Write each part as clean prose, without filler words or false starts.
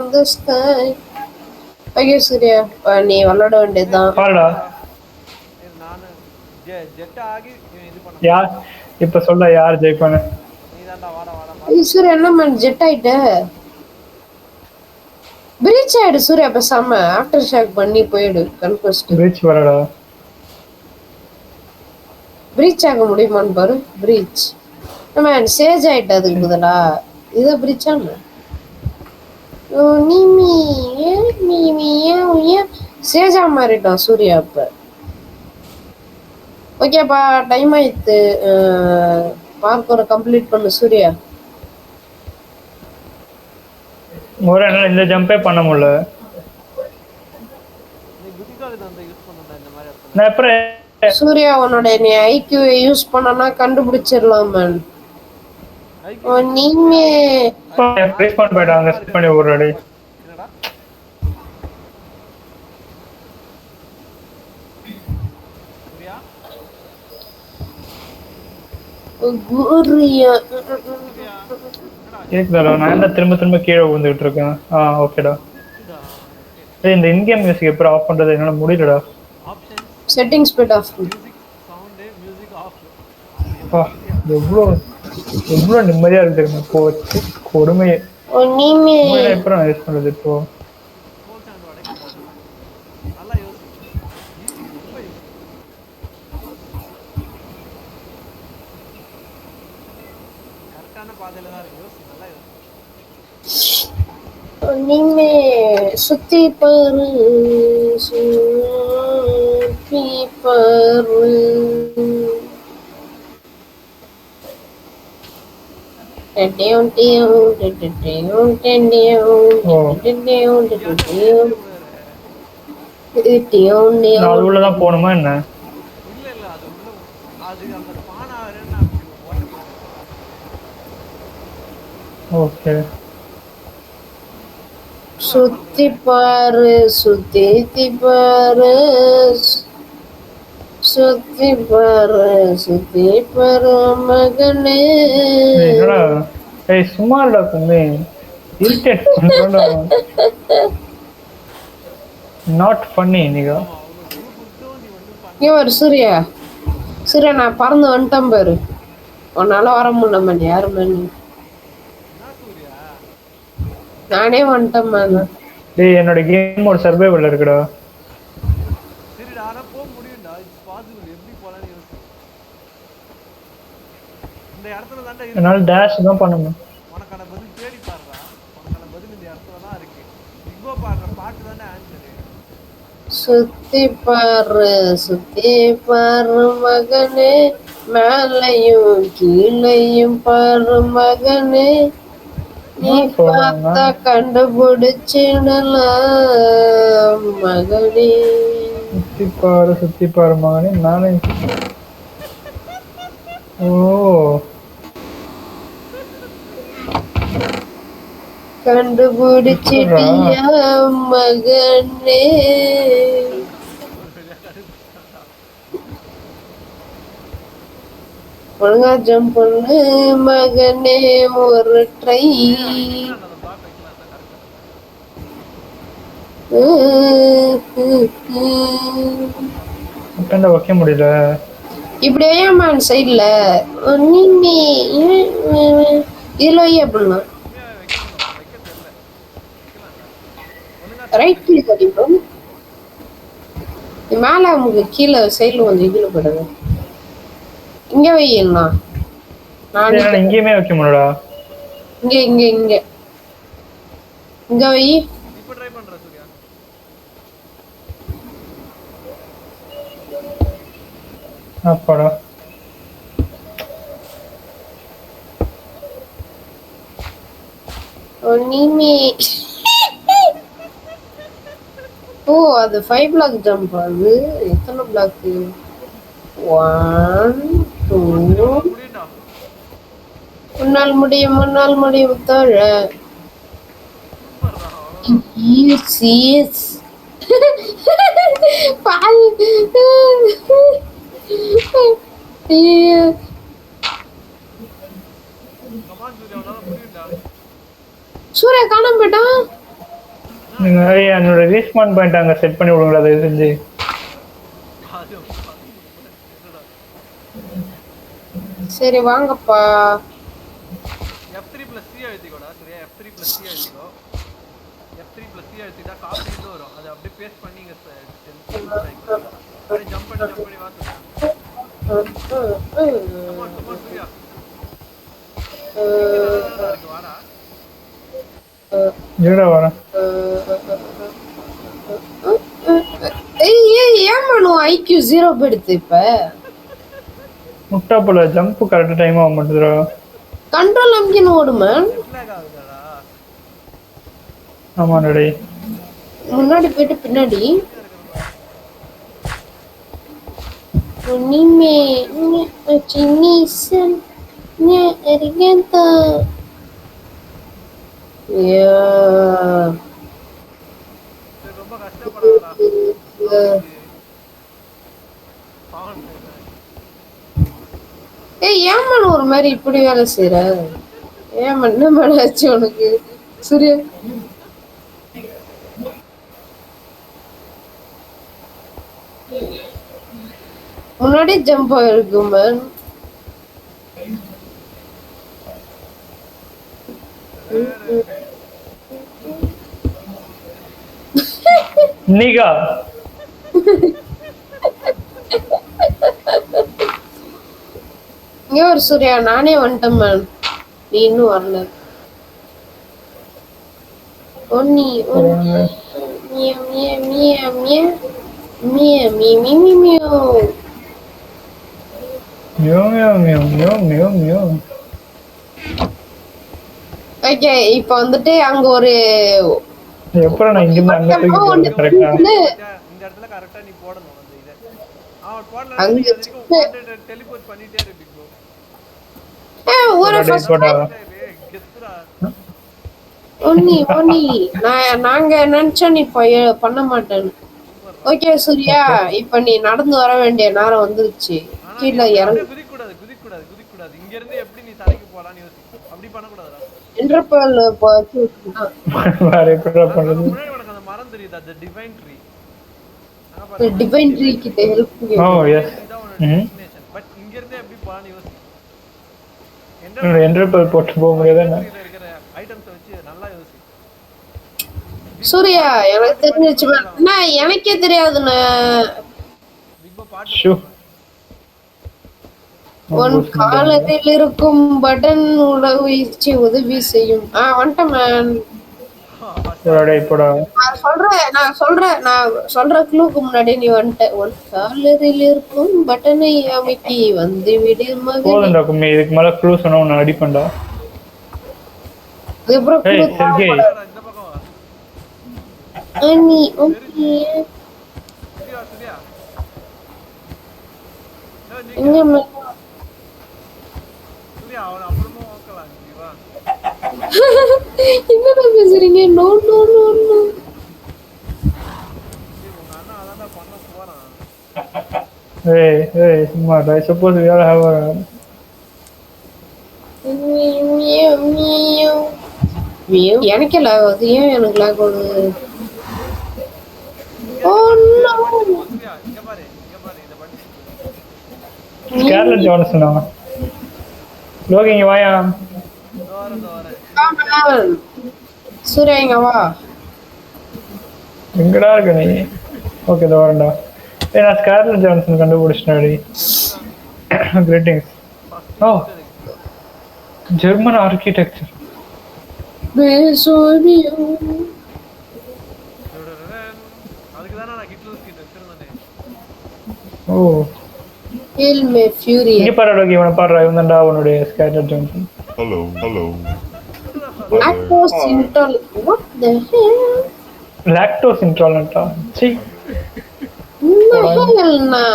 the sky. ஐயோ சூர்யா நீ விளாட வேண்டியதுதான். பாருடா நானு ஜெட் ஆகி இது பண்ண யார் இப்ப சொல்ல யார் ஜெயிப்பானு? நீ தான்டா வாடா ஐயோ சூர்யா என்ன மேன் ஜெட் ஆயிட்ட? பிரீச் ஆயிடு சூர்யா பேசாம ஆஃப்டர் ஷாக் பண்ணி போயிடு கன்கொஸ்ட். பிரீச் வரடா. பிரீச் ஆக முடியுமான்னு பாரு. பிரீச் மேன் சேஜ் ஆயிட்ட அதுக்கு பதிலா இதை பிரீச் ஆன சேஜா மாறிட்டான் சூர்யா இப்ப. ஓகேப்பா டைம் ஆயிடுத்து. பார்க்கரை கம்ப்ளீட் பண்ணு சூர்யா. ஒரு என்னால இந்த ஜம்பே பண்ண முடியல. நீ புத்திகாலி தான் யூஸ் பண்ணடா இந்த மாதிரி இடத்துல. நான் அப்புறம் சூர்யா உன்னோட நீ ஐக்யூ யூஸ் பண்ணனா கண்டுபிடிச்சிடலாம் மேன். நீங்க ரெஸ்பாண்ட் பண்ணிட்டாங்க செட் பண்ணி ஓடுறடி. என்னடா சூர்யா குரியா கேக்குதா? நான் என்ன திரும்ப திரும்ப கீழே விழுந்துகிட்டு இருக்கேன். ஓகேடா. இந்த இன்கேம் மியூசிக் எப்படி ஆஃப் பண்றது? என்னால முடியலடா. Option settings bed off. Music sound music off. எவ்வளோ எவ்வளோ நிம்மதியா இருக்கு தெரியுமா? போச்சு கொடுமையே. நீமே எப்படி நான் யூஸ் பண்றது இப்போ? ஃபோன் சவுண்ட் உடைக்க கூடாது. நல்லா யோசி. ஈஸி ரொம்ப ஈஸி. கரெக்டான பாதையில தான் இருக்கு. யோசி நல்லா யோசி. நீமே சுத்தி பாரு சுத்தி பாரு. அது உள்ளதான் போகணுமா என்ன? இல்ல இல்ல அது உள்ள அது அங்க ஸ்பான் ஆகுறேன்னு அப்படி ஓட்ட போகுது. ஓகே சுத்தி பாரு சுத்தி பாரு சுத்தி பாரு சுத்தி பாரு மகனே. என்னடா சும்மா இல்லடா கும்மி. இரிட்டேட் பண்றடா. நாட் ஃபன்னி நீங்க. அவங்க குழு கொடுத்தோம் நீ வந்து பண்ண. இங்க ஒரு சூர்யா சூர்யா நான் பறந்து வந்துட்டேன் பாரு. உன்னால வர முடியல மணி யாரு மணி. என்ன சூர்யா நானே வந்துட்டேன் மேல. டேய் என்னோட கேம் ஒரு சர்வைவல் இருக்குடா. சரிடா ஆனா போக முடியும்டா. It's possible. எப்படி போலான்னு யோசி. இந்த இடத்துல தான்டா இருக்கு. என்னால டேஷ் தான் பண்ணணும். உனக்கான பதில் தேடி பாருடா. உனக்கான பதில் இந்த இடத்துல தான் இருக்கு. பிக்போ பாடுற பாட்டு தானே ஆன்சரு. சுத்தி பாரு மகனே மேலையும் கீழையும் பாரு மகனே. நீ பார்த்தா கண்டுபிடிச்சிடலாம் மகனே. சுத்தி பாரு மகனே நானே. ஓ கண்டுபிடிச்சிட்டியா மகனே. ஒழுங்கா ஜம்ப் பண்ணு மகனே ஒரு ட்ரை. வைக்க முடியல. இப்படியே மேன் சைட்ல நீ இதுல அப்படின்னா ரைட் கிளிக் அடிப்போம். மேல நமக்கு கீழே சைட்ல வந்து இதுல போடுது. இங்க வையண்ணா. நான் இங்கேயுமே வைக்க முடியலடா. இங்க இங்க இங்க இங்க வை. இப்போ ட்ரை பண்ற சூர்யா. அப்பாடா நீமே ஓ அது 5 பிளாக் ஜம்ப். அது எத்தனை பிளாக்? 1 2. முடியும்டா. முன்னால் முடியும் தோழ. பால் கமான் சூர்யா உன்னால முடியும்டா. சூர்யா காணாம போயிட்டான். நீங்க என்னோட ரீஸ்பான் பாயிண்ட் அங்க செட் பண்ணி விடுங்களா தயவு செஞ்சு. அது என்னடா சரி வாங்கப்பா. F3 + C அழுத்திக்கோடா சரியா. F3 + C அழுத்திக்கோ. F3 + C அழுத்திட்டா காப்பி எங்க வரும் அதை அப்படியே பேஸ்ட் பண்ணி இங்க அப்படியே ஜம்ப் பண்ணி வா சூர்யா. கமான் சூர்யா. நல்லா இருக்கு வாடா. இருடா வரேன். ஏன் மனு ஐக்யூ 0 போயிடுது இப்ப? முட்டா போல ஜம்ப் கரெக்ட் டைம் ஆக மாட்டேதுடா. கண்ட்ரோல் அமுக்கின்னு ஓடுமா? ரிஃப்ளாக் ஆகுதாடா. ஆமாடா டேய். முன்னாடி போயிட்டு பின்னாடி உன்னிமே சின்னிசன் நே எரிகேந்தா யா ரொம்ப கஷ்டப்படாதடா. பாவம். ஏன் மனு ஒரு மாதிரி இப்படி வேலை செய்யற? ஏன் என்ன மேல ஆச்சு உனக்கு சூர்யா? முன்னாடி ஜம்ப் ஆயிருக்கு மேன். நீகா இங்க ஒரு சூர்யா நானே வந்துட்டேன் மேம். நீ இன்னும் வரல. ஒன்னி மிய மிய மிய மிய மிய மிய மிய மிய. மியோ மியோ மியோ மியோ மியோ மியோ. ஓகே இப்போ வந்துட்டு அங்க ஒரு எப்பறம் நான் இங்க இருந்து அங்க தூக்கி கரெக்ட்டா இந்த இடத்துல கரெக்ட்டா நீ போடணும் அந்த இத. போடல நீ அதுக்கு டெலிபோர்ட் பண்ணிட்டே இரு பிக் ப்ரோ. ஒரு ஃபர்ஸ்ட் கெத்துடா. ஒன்னி நாங்க நினைச்சோம் நீ பண்ண மாட்டேன்னு. ஓகே சூர்யா இப்ப நீ நடந்து வர வேண்டிய நேரம் வந்துருச்சு. கீழே இறங்கு. குதிக்கூடாது. இங்க இருந்து எப்படி நீ தலைக்கு போலான்னு யோசி. அப்படி பண்ண கூடாதுடா. இன்டர்பல் போச்சு. வேற எப்படிடா பண்றது? முன்னாடி உனக்கு அந்த மரம் தெரியுதா? அந்த டிவைன் ட்ரீ. டிவைன் ட்ரீ கிட்ட ஹெல்ப் பண்ணு. ஓ எஸ். பட் இங்க இருந்து எப்படி போலான்னு யோசி. இன்டர்பல் போட்டு போக முடியாதுன்னா இருக்கிற ஐட்டம்ஸ் வச்சு நல்லா யோசி. சூர்யா எனக்கு தெரிஞ்சிச்சு. நான் எனக்கே தெரியாதுண்ணே. பிக் போ பாட்டு உன் காலத்தில் இருக்கும் பட்டன் உதவி செய்யும். வந்துட்டேன் மேன். நான் சொல்ற க்ளூக்கு முன்னாடி நீ வந்துட்ட. உன் காலத்தில் இருக்கும் பட்டனை அமைக்கி வந்து விடு மகனே. போதும்டா கும்மி, இதுக்கு மேல க்ளூ சொன்னா உன்னை அடிப்பேன்டா. அதுக்கப்புறம் க்ளூ இந்த பக்கம் வா. அண்ணி ஓகே சூர்யா எங்க மேன்? சூர்யா அவன் அப்புறமா ஓக்கலாம் நீ வா. என்னடா பேசுறீங்க? No no no no. உங்க அண்ணா அதான் பண்ண போறான். Hey, smart. I suppose we all have a... எனக்கு லாக் ஆகுது. ஏன் எனக்கு லாக் ஆகுது? Oh no. இங்க பாரு இத பண்ணி. Scarlett Johansson. லோகி இங்க வாயா. தோர சூர்யா இங்க வா. எங்கடா இருக்க நீ? ஓகே தோரண்டா. நான் ஸ்கார்லெட் ஜான்சன் கண்டுபிடிச்சிட்டேன்டி. கிரீட்டிங்ஸ். Oh German architecture. பேசோனியோ. அதுக்கு தான நான் ஹிட்லர் ஸ்கிட் வச்சிருந்தேனே. ஓ ஹெல் மே ஃபியூரி. இங்க பாரு லோகி, இவனை பாரு. இவன்டா அவனுடைய ஸ்கார்லெட் ஜான்சன். Hello. Lactose intolerant. What the hell? Lactose இன்டாலரன்ட்டா? சீ. ஹெல்னா.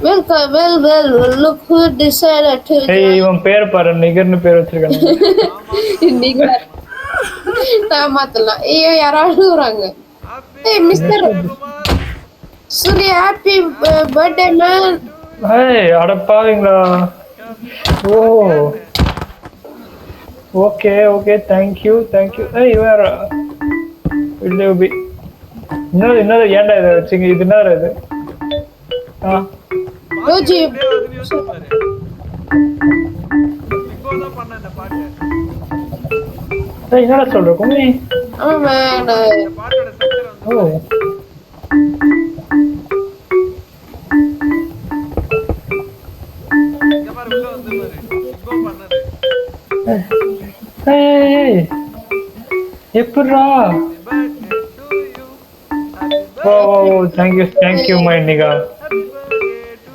Well, look who decided to. ஏய் இவன் பேர் பாரு, நிகர்னு பேர் வச்சிருக்கானே. நிகர். மாத்தலாம். ஐயோ யாராவது வராங்க. ஏய் mister Surya, happy birthday man. ஏய் அட பாவீங்களா. Oh okay okay thank you thank you. இவர் இல்லை உபி இன்னொரு இன்னொரு ஏன்டா இதை வச்சுங்க. இது என்ன இது? ஆ யோஜி எப்படியோ அது யோசிச்சு பாரு. இப்போதான் பண்ண இந்த பாட்டு. என்னடா சொல்ற கும்மி? ஆமா இந்த பாட்டோட ஸ்ட்ரக்சர் வந்து ஓ இங்க பாரு உள்ள வந்து பாரு. இப்போ பண்ணது. ஏய் எப்படிடா? Happy birthday to you. Happy oh thank you my Nika. birthday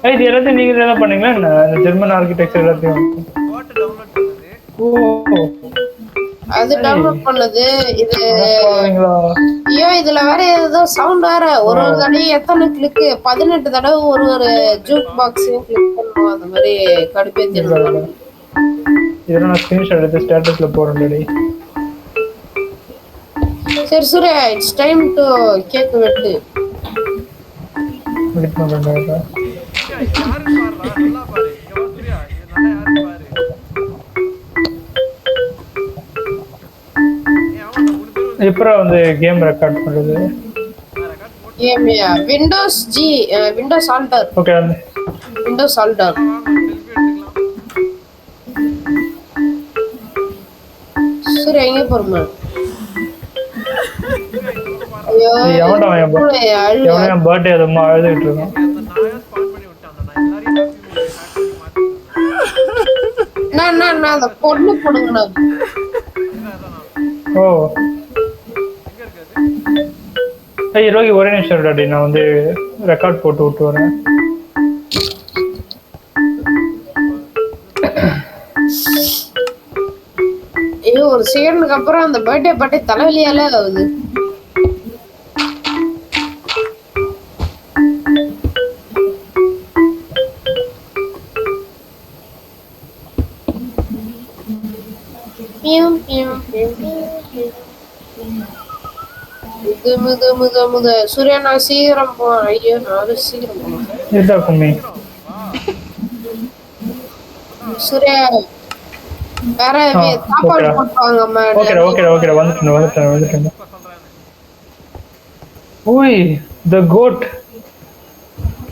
to இது எல்லாத்தையும் நீங்க என்ன பண்ணீங்களா என்ன? இந்த ஜெர்மன் ஆர்கிடெக்சர் எல்லாத்தையும். பாட்டு டவுன்லோட் பண்ணது. ஓ அது டவுன்லோட் பண்ணது இது. பாருங்களா? ஐயோ இதுல வேற ஏதோ சவுண்ட் வேற. ஒரு தடவை எத்தனை கிளிக்கு 18 தடவை ஒரு ஜூக் பாக்ஸையும் கிளிக் பண்ணுவோம். அந்த மாதிரி கடுப்பேத்தி. இதெல்லாம் நான் ஸ்கிரீன்ஷாட் எடுத்து ஸ்டேட்டஸ்ல போறேன். சரி Surya it's time to cake வெட்டு. வெயிட் பண்றேன்டா. யாரு பாருடா நல்லா பாரு. இங்க வா சூர்யா இது நல்லா யாரு பாரு. அவன் மூணு பேர் எப்பறம் வந்து கேம் ரெக்கார்ட் பண்றது? ரெக்கார்ட் போட்டு ஏமியா Windows G Windows alt R okay Windows alt R. Selfie எடுத்துக்கலாம். சூர்யா எங்க போறோமா? ஐயோ எவன்டா பூனை அழுவ. எவன் பர்த்டே அதுமா அழுதுகிட்டு இருக்கான். அந்த நாயை ஸ்பான் பண்ணி விட்டான். அந்த நாய் எல்லாரையும் ஹாப்பி மாத்தி. நான் அந்த பொண்ணு போடுங்கண்ணா. ஓ எங்க இருக்காது? ரோகி ஒரே நிமிஷம் இருடாடி, நான் வந்து ரெக்கார்ட் போட்டு விட்டு வரேன். ஐயோ ஒரு செகண்டுக்கு அப்புறம் அந்த பர்த்டே பார்ட்டி தலைவலியால ஆகுது. சூர்யா நான் சீக்கிரம் போறேன். ஐயோ நான் சீக்கிரம் போறேன். இதா கும்மி. சூர்யா வேற சாப்பாடு போட்டுவாங்க. ஓகேடா வந்துட்டேன். ஓய் the goat.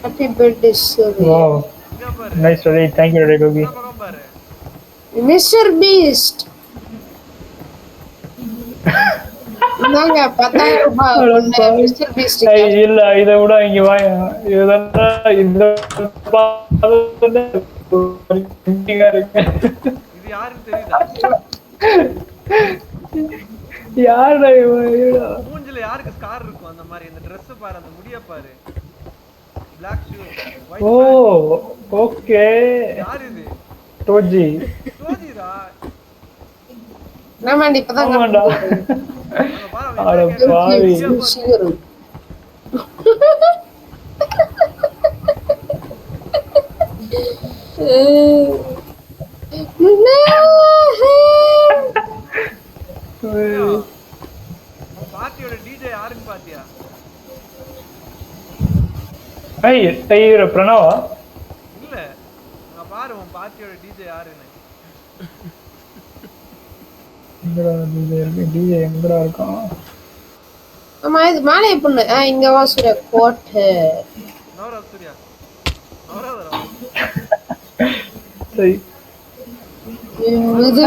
Happy birthday Surya. Wow nice ready. Thank you ரோகி. பக்கம் பாரு. மிஸ்டர் பீஸ்ட் நாங்க 10,000 ரூபாய் ஒண்ணு மிஸ்டர் பீஸ்ட். இல்ல இதை விட இங்க வாயா. இதெல்லாம் இந்த இது யாருன்னு தெரியுதா? யாருடா இவன்? மூஞ்சில யாருக்கு ஸ்கார் இருக்கும் அந்த மாதிரி. அந்த Dress பாரு, அந்த முடிய பாரு. Black shoe, white ஓ pants. ஓகே யார் இது? டோஜி. ஜோதிரா. நம்ம இப்பதான் ஆமாடா. அங்க பாரு அட பாவி. சீக்கிரம் பார்ட்டியோட DJ யாருன்னு பாத்தியா? ஐயோ பிரணவா? இல்ல நான் பாரு உன் பார்ட்டியோட DJ யாருன்னு. டிஜே எங்கடா இருக்கான்? ஆமா இது மேலே பொண்ணு இங்க வா சூர்யா கோட்டு. நவரா சூர்யா. நவரா. சரி முது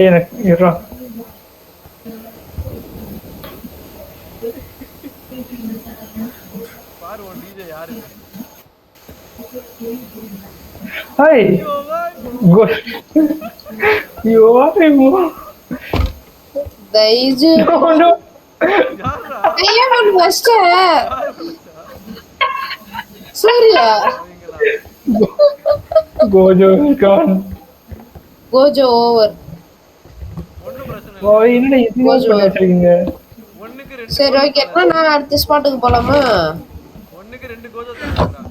எனக்கு இருடா. பாரு உன் DJ யாருன்னு. Hi good you are emo. தைஜு நோ யாரா? ஐயா ஒன் ஃபர்ஸ்ட் சூர்யா அவங்களா? Gojo gone Gojo over. ஒண்ணும் பிரச்சனை ஓ இல்ல. என்ன இது பண்ணி வச்சிருக்கீங்க? ஒண்ணுக்கு ரெண்டு சரி ஓகே நான் அடுத்த ஸ்பாட்டுக்கு போலாமா? ஒண்ணுக்கு ரெண்டு கோஜோ தரேன்டா.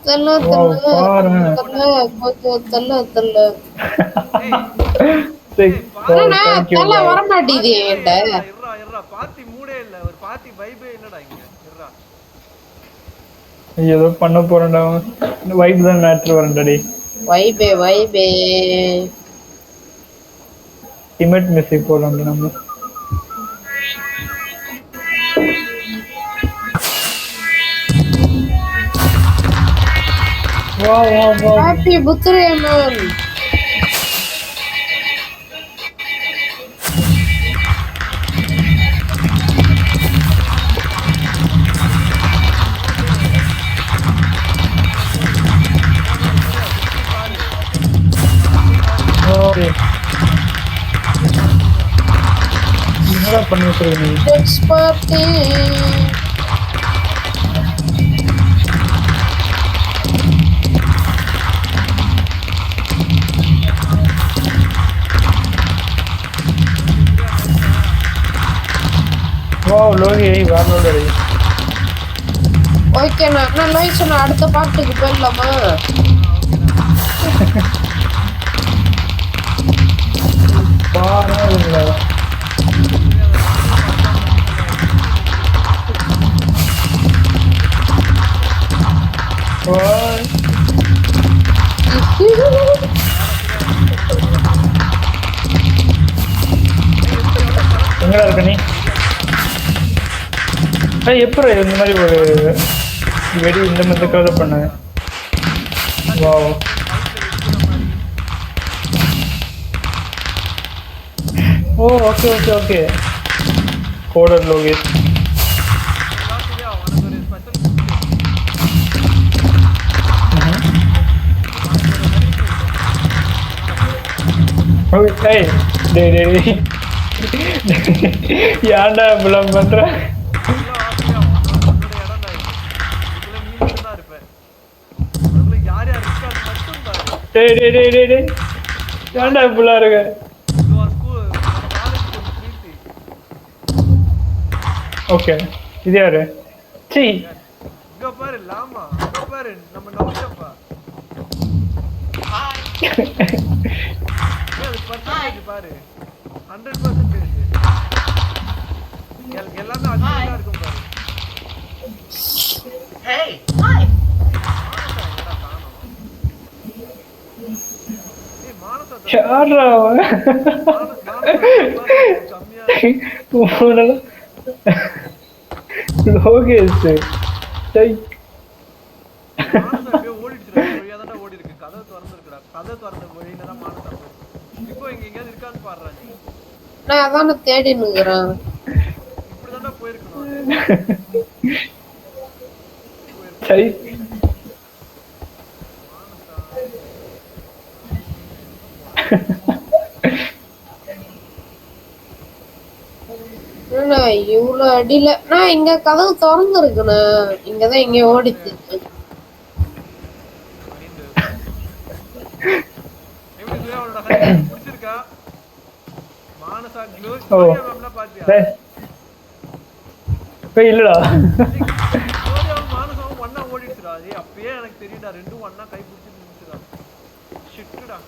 தல்ல கோஜோ தல்ல ஏய் சரி தல்ல வர மாட்டேங்குது என்கிட்ட. இருடா பார்ட்டி மூடே இல்ல. ஒரு பார்ட்டி வைபே இல்லடா இங்க. இருடா ஏதோ பண்ண போறேன்டா. வைப் தான் மேட்ரு வரேன்டாடி. வைபே வைபே. டிமெட் மெசேஜ் போடலாம் நம்ம. வா வா வா. ஹாப்பி புத்ரே மேன். ஓகே. என்னடா பண்ணி வச்சிருக்க நீ? Let's party. வாவ் லோகி வேற லோகி. ஓகே நான் லோகி சொன்ன அடுத்த பாட்டுக்கு போயிடலாமா? பாருங்க. எங்கடா இருக்க நீ? எப்படி இந்த மாதிரி ஒரு வெடி இந்த மாதிரி கவர் பண்ண? Wow. Oh okay okay okay. Coder Lokesh. ஏய் டேய் டேய் யாண்டா இப்பலாம் பண்ற? டேய் டேய் டேய் டேய் டேய் யாண்டா இப்பலாம் இருக்க? ஓகே இது யாரு? சீ இங்க பாரு லாமா. இங்க பாரு நம்ம நவுச்சப்பா. அது பர்சன்டேஜ் பாரு 100% இருக்கு. எல்லாமே அட்வான்ஸா இருக்கும் பாரு. Hey, hi. ஏய் மானசா யாரா அவன்? கம்மியா போனல லோகேஷ். டேய் மானசா அப்படியே ஓடிடுச்சுடா. வழியா தான் ஓடி இருக்கு. கதவு திறந்திருக்குடா. கதவு திறந்த வழியில தான் மானசா போயிருக்கு. இப்போ இங்க எங்கயாவது இருக்கான்னு பாருடா நீ. நான் அதான தேடி நிக்கிறேன். இப்படி தான் போயிருக்கணும். சரி இவ்வளவு அடியில நான் இங்க கதவு திறந்து இருக்குண்ணா. இங்கதான் இங்க ஓடிச்சு. பிடிச்சிருக்கா மானசா க்ளோ ஓ மேம்லாம் பாத்தியா? டேய் இல்லடா. மானசாவும் ஒண்ணா ஓடிடுச்சுடா. ஏய் அப்பயே எனக்கு தெரியும்டா. ரெண்டும் ஒண்ணா கை பிடிச்சி நின்னுச்சுடா. ஷிட்டுடா.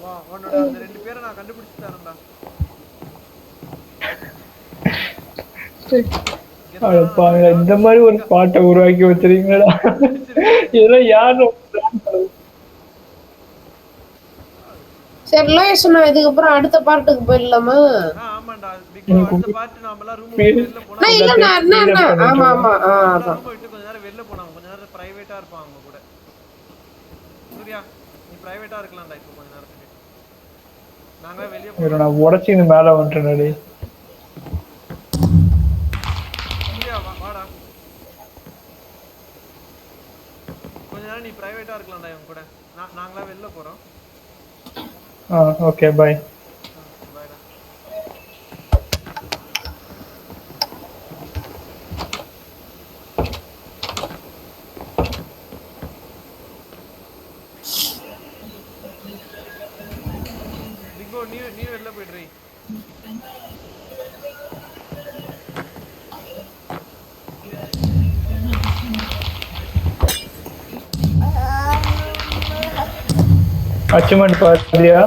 வா உன்னோட அந்த ரெண்டு பேரை நான் கண்டுபிடிச்சிட்டேன்டா. அடப்பாங்க இந்த மாதிரி ஒரு பாட்டை உருவாக்கி வச்சிருக்கீங்களா? இதெல்லாம் யாரும் சரி லோகேஷ் நான் இதுக்கப்புறம் அடுத்த பாட்டுக்கு போயிடலாமா? ஆமாண்டா பிக் அடுத்த பார்ட் நாமெல்லாம் ரூம் விட்டு வெளில போனா நான் இல்ல நான் ஆமா ஆமா அதான் ரூம் விட்டு கொஞ்ச நேரம் வெளில போனாங்க. கொஞ்ச நேரம் பிரைவேட்டா இருப்பாங்க அவங்க கூட. சூர்யா நீ பிரைவேட்டா இருக்கலாம்டா இப்போ கொஞ்ச நேரத்துக்கு. நாங்க வெளிய போறோம். நான் உடைச்சி இந்த மேல வந்துட்டேன்டா. சூர்யா வாடா. கொஞ்ச நேரம் நீ பிரைவேட்டா இருக்கலாம்டா இவங்க கூட. நாங்களா வெளில போறோம். Okay bye. பாய்டா. பிகோ நீ வெளில போயிடுறீ. அச்சீவ்மெண்ட் பாத்தியா?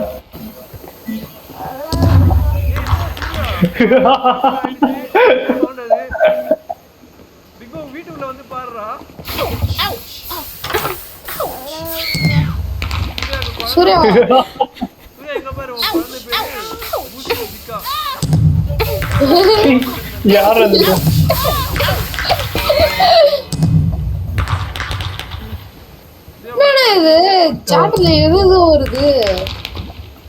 பிகோ வந்து பாருடா. சூர்யா சூர்யா எங்க பாரு உன் குழந்தை பேரு பூஸ்ட் ஜிக்கா. யார் அது? என்னடா இது சாட்ல எது வருது?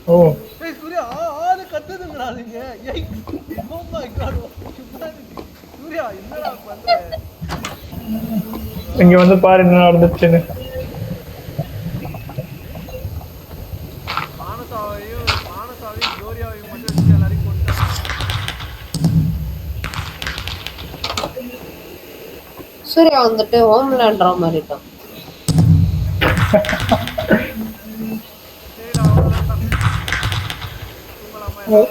ஓ ஏய் சூர்யா ஆளு கத்துதுங்கடா நீங்க. ஏய் ஓ மை காட். சூர்யா என்னடா பண்ற? இங்க வந்து பாரு என்ன நடந்துச்சுன்னு. மானசாவையும் ஜோரியாவையும் மட்டும் வச்சு எல்லாரையும் கொண்டாங்க. சூர்யா வந்துட்டு ஹோம்லேண்ட்ற மாதிரி தான். சரிடா அவ்வளோதான். தூங்கலாமா?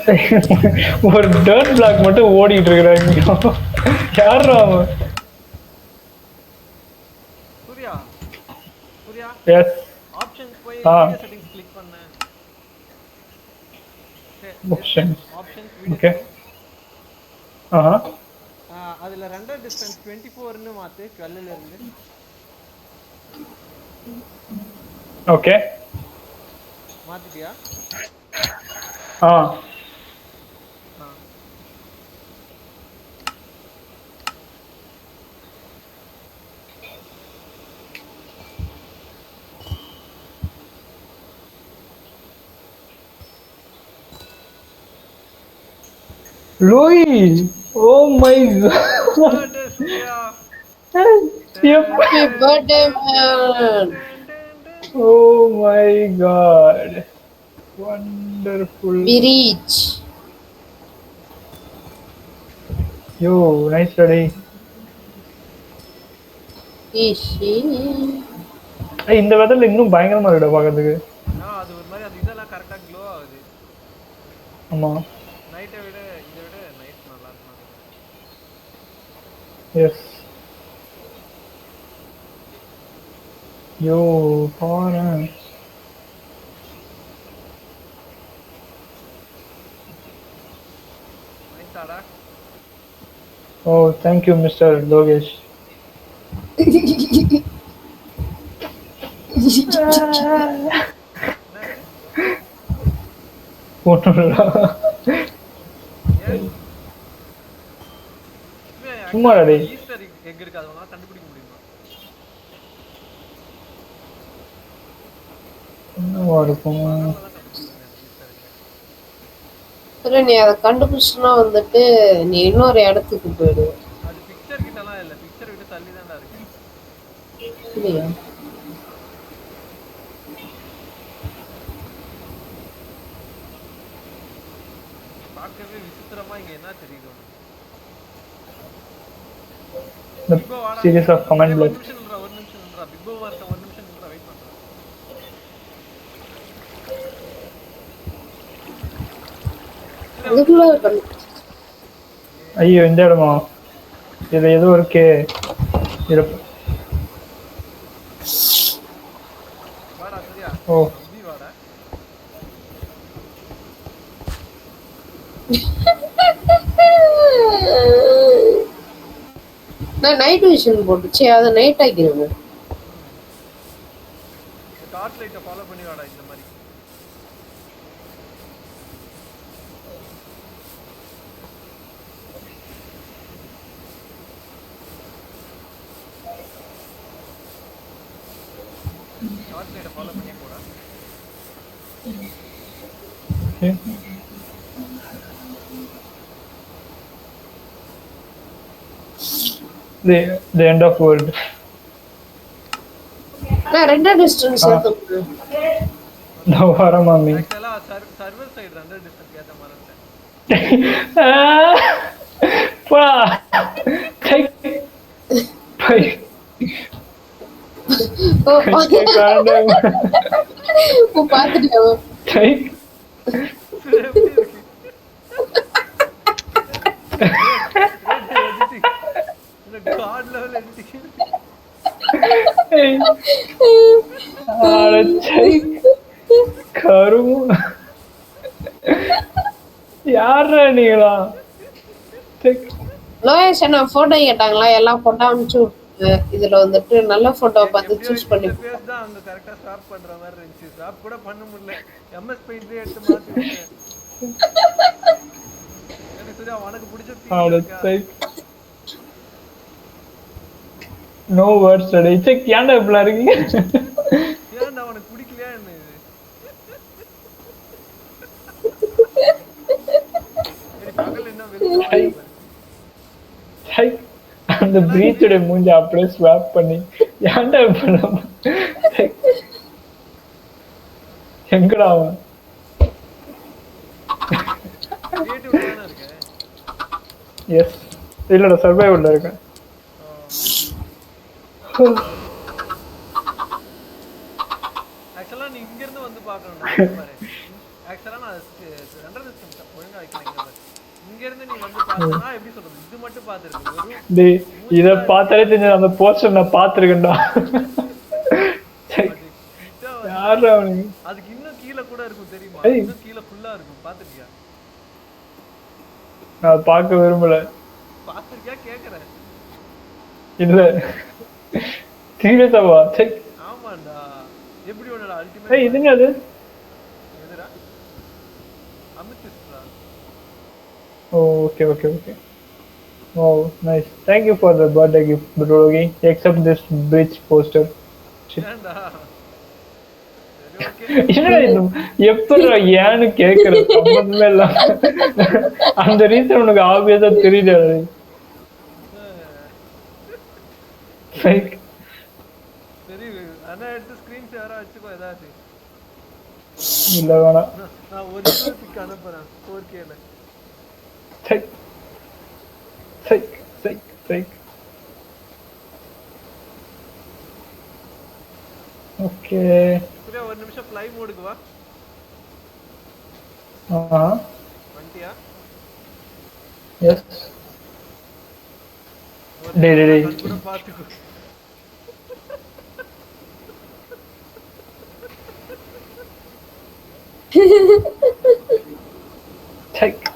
ஒரு டர்ன் பிளாக் மட்டும் ஓடிட்டு இருக்கிறாங்க. யார் அவன்? சூர்யா சூர்யா எஸ் ஆப்ஷன்ஸ் போய் ஆ. வீடியோ செட்டிங்ஸ் கிளிக் பண்ணு. Options options video okay. ஆஹா அதுல ரெண்டர் டிஸ்டன்ஸ் 24ன்னு மாத்து 12ல இருந்து. ஓகே மாத்திட்டியா? ஆ ஆ. லோய் ஓ மை Birthday, சூர்யா. Happy birthday man. Oh my god wonderful. We reach. Yo nice ready. Ishi. இந்த வெதர்ல இன்னும் பயங்கரமா இருக்குடா பார்க்கிறதுக்கு. அது ஒரு மாதிரி அந்த இதெல்லாம் கரெக்டா க்ளோ ஆகுது. ஆமா நைட்டை விட இதை விட நைட் நல்லா இருக்கும். எஸ் யோ பாரு. நைட்டாடா. Oh thank you mister Lokesh. ஒண்ணுடா சும்மாடா டேய். ஈஸ்டர் எக் இருக்கு அதனால கண்டுபிடிக்க முடியுமா? என்னவா இருக்கும்? சரி நீ அதை கண்டுபிடிச்சுனா வந்துட்டு நீ இன்னொரு இடத்துக்கு போயிடு. அது பிக்சர் கிட்டலாம் இல்ல, பிக்சர் விட்டு தள்ளி தான்டா இருக்கு. இல்லையா? பார்க்கவே விசித்திரமா இங்க என்ன தெரியுது உனக்கு? The பிக் போ வாடா. series of command ஒரு block. நிமிஷம் நின்றா. பிக் போ வரட்டும், ஒரு நிமிஷம் நின்றா, வெயிட் பண்றேன். அதுக்குள்ள கண்டு- ஐயோ இந்த இடமா? இது ஏதோ இருக்கே. வாடா சரியா? ஓ இப்படி வாடா. நான் நைட் விஷன் போட்டுச்சு அதை நைட் ஆக்கிடுங்க. டார்ச் லைட்டை ஃபாலோ பண்ணி வாடா இந்த மாதிரி. டார்ச் லைட்டை ஃபாலோ பண்ணி போடா. okay. The end of world. நான் ரெண்டா டிஸ்டன்ஸ் எடுத்துக்கிறேன். நான் வர மாமி. ஆக்சுவலா சர்வர் சைடு ரெண்டர் டிஸ்டன்ஸ் ஏத்த மறந்துட்டேன். பா பை ஓ பாத்துட்டியா? எப்படி இருக்கு? இந்த கார்ட் லெவல் எடிட்டிங். கரும யாரா நீங்களா? லோயேஷ் என்ன போட்டோ கேட்டாங்களா? எல்லாம் போட்டோ அனுப்பிச்சு இதுல வந்துட்டு நல்ல போட்டோ பார்த்து எப்படியோ சூஸ் பண்ணி இந்த பேஸ் தான் அங்க கரெக்டா ஸ்டாப் பண்ற மாதிரி இருந்துச்சு. ஸ்டாப் கூட பண்ண முடியல. எம்எஸ் பெயிண்ட்லயே எடுத்து மாத்தி விட்டேன். எனக்கு சூர்யா உனக்கு பிடிச்ச தீம் இருக்கா? நோ வேர்ட்ஸ் டே. செக் ஏன்டா இப்படி இருக்கீங்க? ஏன்டா உனக்கு பிடிக்கலையா என்ன இது? சரி பகல் என்ன வெளிய ஹை அந்த பிரீச்சோட மூஞ்ச அப்படியே ஸ்வாப் பண்ணி ஏன்டா இப்படி எங்கடா அவன்? கிரியேட்டிவ் தான இருக்கு. எஸ் இல்லடா சர்வைவல்ல இருக்கேன். ஆக்சுவலா நீ இங்க இருந்து வந்து பார்க்கணும்டா பாரு. ஆக்சுவலா நான் ரெண்டரை நிமிஷம் ஒழுங்கா வைக்கிறேன் பாரு. இங்க இருந்து நீ வந்து பார்த்தனா எப்படி சொல்றது? இது மட்டும் பாத்துருக்கு. வெறும் டேய் இத பார்த்தாலே தெரிஞ்ச அந்த போஸ்டர் நான் பாத்துர்க்கேன்டா. யாரா அவனுக்கு? அதுக்கு இன்னும் கீழ கூட இருக்கும் தெரியுமா? இன்னும் கீழ ஃபுல்லா இருக்கும். பாத்துக்கியா? நான் பார்க்க விரும்பல. பாத்துக்கியா கேக்குறேன். இல்ல. சீரியஸாவா? செக். ஆமாடா. எப்படி உன்னோட அல்டிமேட்? ஏய் இதுங்க அது. எதுடா? அமித்ஸ்ரா. Okay, okay, okay. Oh, nice. Thank you for the birthday gift, Brogi. Accept this bridge poster. ஏன்டா? என்னடா இது? எப்பறா ஏன்னு கேக்குறது சம்பந்தமே இல்ல. அந்த ரீசன் உனக்கு ஆப்வியஸா தெரியுது. லைக் சரி அண்ணா எடுத்து ஸ்கிரீன் ஷேரா வச்சுக்கோ ஏதாச்சு. இல்ல வேணாம். நான் ஒரு பிக் அனுப்புறேன் 4K ல. Check check check check. Okay. Surya ஒரு நிமிஷம் ஃப்ளை மோடுக்கு வா. வண்டியா? எஸ். டேய் கூட பாத்துக்கோ. செக்.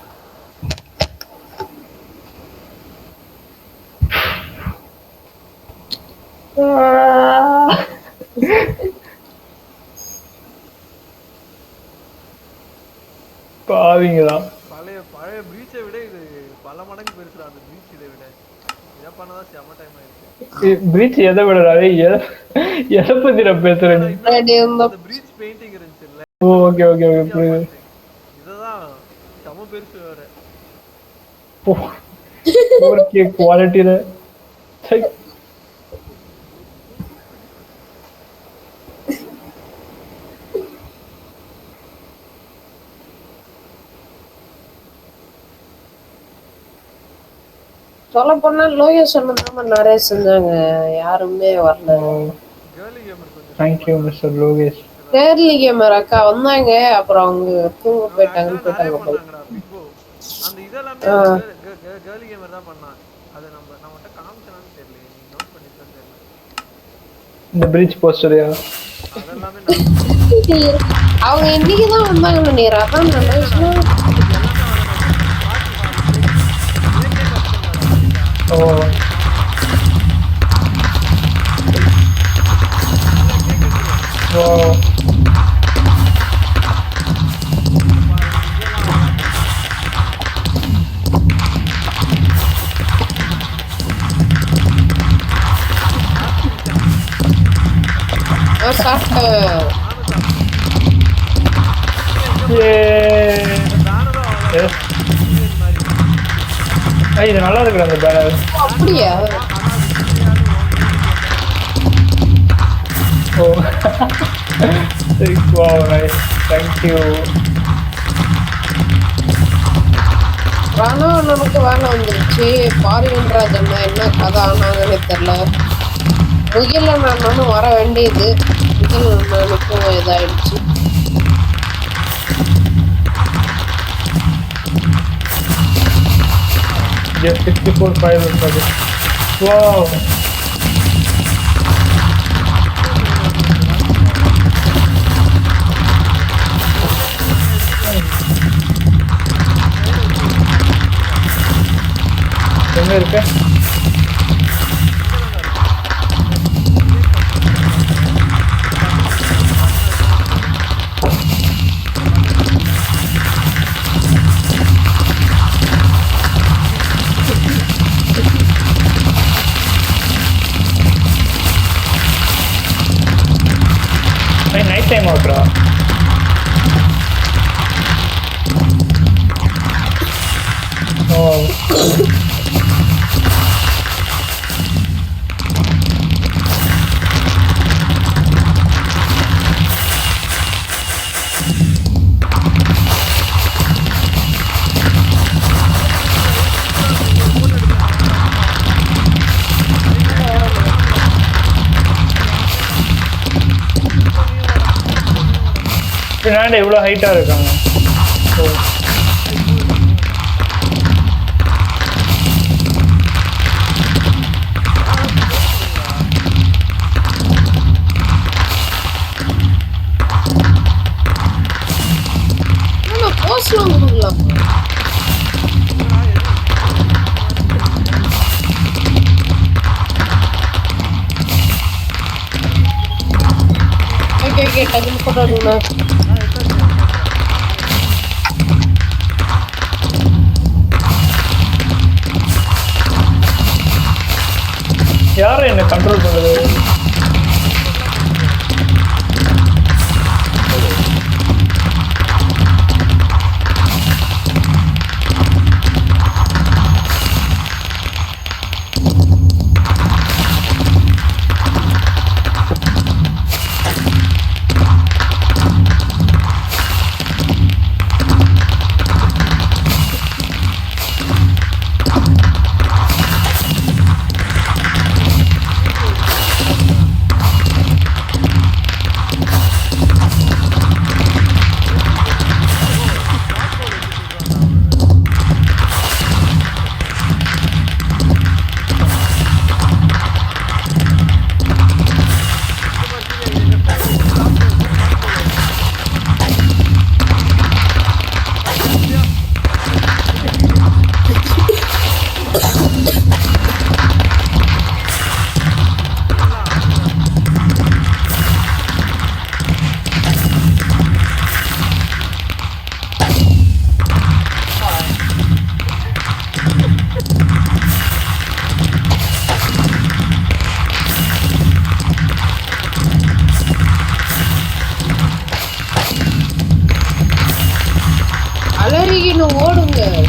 பாவிங்களா? பழைய பிரீச்சை விட இது பல மடங்கு பெருசுடா அந்த பிரீச் இதை விட. இதை பண்ணதான் செம டைம் ஆயிடுச்சு. பிரீச் எதை விட எதை பத்தி நான் பேசுறேன்? அந்த பிரீச் பெயிண்டிங் இருந்துச்சுல்ல. ஓகே ஓகே ஓகே புரியுது. இதுதான் செம பெருசு வேற. 4K குவாலிட்டில. செக். சொல்ல போனா லோகேஷன் தான் நிறைய செஞ்சாங்க, யாருமே வரல. Thank you mister Lokesh. Girly gamer அக்கா வந்தாங்க, அப்புறம் அவங்க தூங்க போயிட்டாங்கன்னு போயிட்டாங்க. அந்த இதெல்லாம் கேர்லி கேமர் தான் பண்ணாங்க. அது நம்மட்ட காமிச்சனான்னு தெரியல, நீ நோட் பண்ணிட்டேன்னு தெரியல. இந்த பிரிட்ஜ் போஸ்டரியா? அதெல்லாமே அவங்க இன்னைக்கு தான் வந்தாங்க நினைக்கிறேன். அதான் நல்ல விஷயம். ஓ ஓ இது நல்லா இருக்கு அந்த பேனர். அப்படியா? ஓ wow nice, thank you. Rana நமக்கு வேலை வந்துருச்சு. பாரிவன்ராஜ் அண்ணா என்ன கதை ஆனாங்கன்னு தெரியல. முகில் அண்ணனும் வர வேண்டியது, முகில் அண்ணனுக்கும் இதாயிடுச்சு. Just 64 files. Wow. எங்க இருக்கு? Night time அவுட்ரா. ஓ பின்னாடி எவ்வளோ ஹைட்டாக இருக்காங்க. ஓ போஸ்ட்லாம் கொடுக்கலாம். ஓகே டக்குனு போட்டோ எடுங்கண்ணா. யாரும் என்ன கண்ட்ரோல் பண்ணுறது? அலறிக்கின்னு ஓடுங்க.